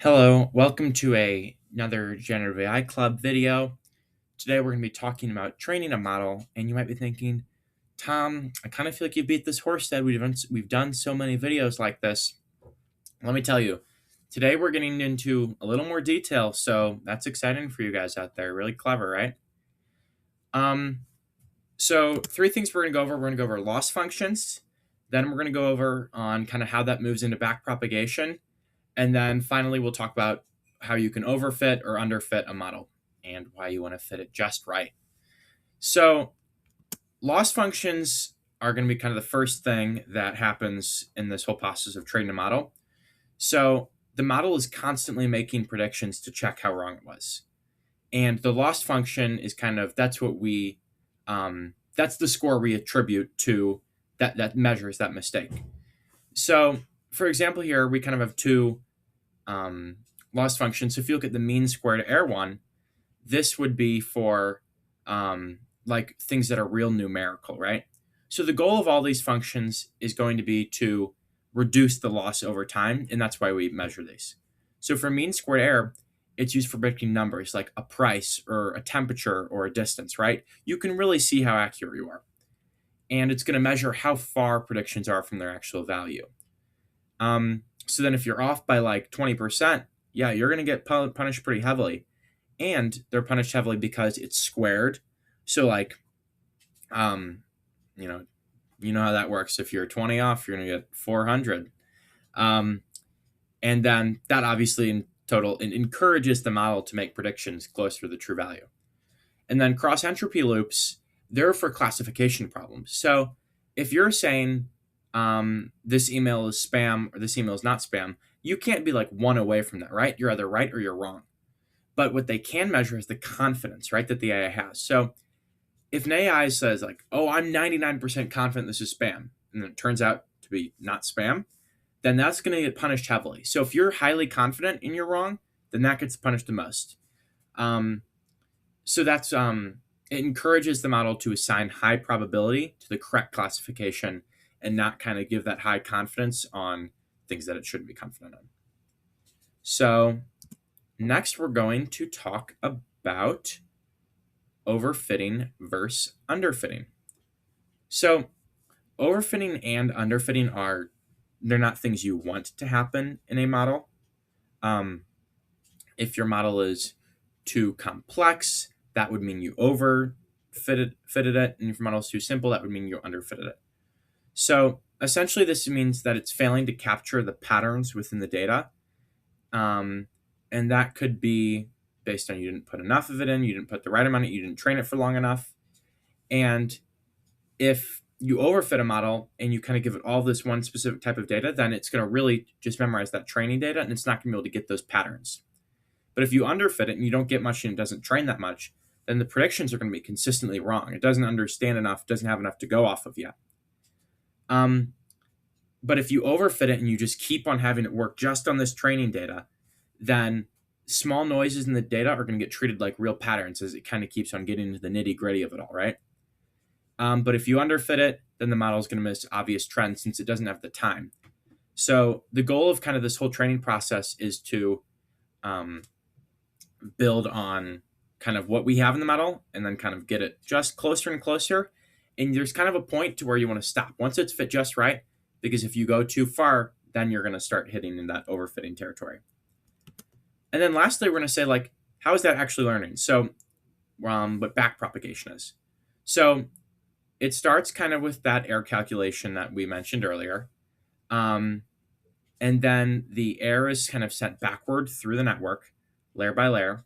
Hello, welcome to another Generative AI Club video. Today we're going to be talking about training a model, and you might be thinking, Tom, I kind of feel like you beat this horse dead. We've done so many videos like this. Let me tell you, today we're getting into a little more detail, so that's exciting for you guys out there. Really clever, right? Um, so three things we're going to go over. We're going to go over loss functions, then we're going to go over on kind of how that moves into backpropagation, and then finally, we'll talk about how you can overfit or underfit a model and why you want to fit it just right. So, loss functions are going to be kind of the first thing that happens in this whole process of training a model. So, the model is constantly making predictions to check how wrong it was. And the loss function is kind of that's the score we attribute to that measures that mistake. So, for example, here we kind of have two um, loss function. So if you look at the mean squared error one, this would be for like things that are real numerical, right? So the goal of all these functions is going to be to reduce the loss over time, and that's why we measure these. So for mean squared error, it's used for predicting numbers like a price or a temperature or a distance, right? You can really see how accurate you are. And it's going to measure how far predictions are from their actual value. So then if you're off by like 20%, yeah, you're going to get punished pretty heavily. And they're punished heavily because it's squared. So like, um, you know, you know how that works. If you're 20 off, you're going to get 400. Um, and then that obviously in total encourages the model to make predictions closer to the true value. And then cross entropy loops, they're for classification problems. So if you're saying this email is spam or this email is not spam, you can't be like one away from that, right? You're either right or you're wrong. But what they can measure is the confidence, right, that the AI has. So if an AI says like, oh, I'm 99% confident this is spam, and it turns out to be not spam, then that's going to get punished heavily. So if you're highly confident and you're wrong, then that gets punished the most. Um, so that's it encourages the model to assign high probability to the correct classification and not kind of give that high confidence on things that it shouldn't be confident on. So next we're going to talk about overfitting versus underfitting. So overfitting and underfitting they're not things you want to happen in a model. If your model is too complex, that would mean you fitted it, and if your model is too simple, that would mean you underfitted it. So essentially, this means that it's failing to capture the patterns within the data, and that could be based on you didn't put enough of it in, you didn't put the right amount, you didn't train it for long enough, and if you overfit a model and you kind of give it all this one specific type of data, then it's going to really just memorize that training data, and it's not going to be able to get those patterns. But if you underfit it and you don't get much and it doesn't train that much, then the predictions are going to be consistently wrong. It doesn't understand enough, doesn't have enough to go off of yet. But if you overfit it and you just keep on having it work just on this training data, then small noises in the data are going to get treated like real patterns as it kind of keeps on getting into the nitty gritty of it all, right? But if you underfit it, then the model is going to miss obvious trends since it doesn't have the time. So the goal of kind of this whole training process is to build on kind of what we have in the model and then kind of get it just closer and closer. And there's kind of a point to where you want to stop once it's fit just right, because if you go too far, then you're going to start hitting in that overfitting territory. And then lastly, we're going to say, like, how is that actually learning? So what backpropagation is. So it starts kind of with that error calculation that we mentioned earlier. And then the error is kind of sent backward through the network, layer by layer.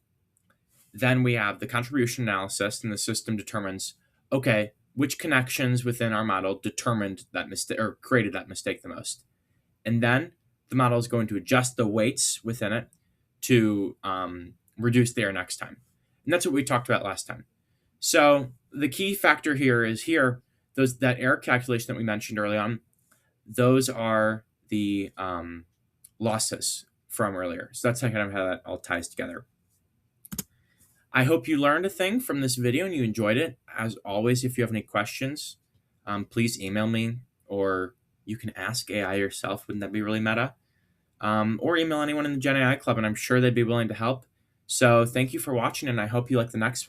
Then we have the contribution analysis, and the system determines, okay, which connections within our model determined that mistake or created that mistake the most. And then the model is going to adjust the weights within it to reduce the error next time. And that's what we talked about last time. So the key factor here is that error calculation that we mentioned early on, those are the losses from earlier. So that's kind of how that all ties together. I hope you learned a thing from this video and you enjoyed it. As always, if you have any questions, please email me, or you can ask AI yourself. Wouldn't that be really meta? or email anyone in the Gen AI Club, and I'm sure they'd be willing to help. So thank you for watching, and I hope you like the next one.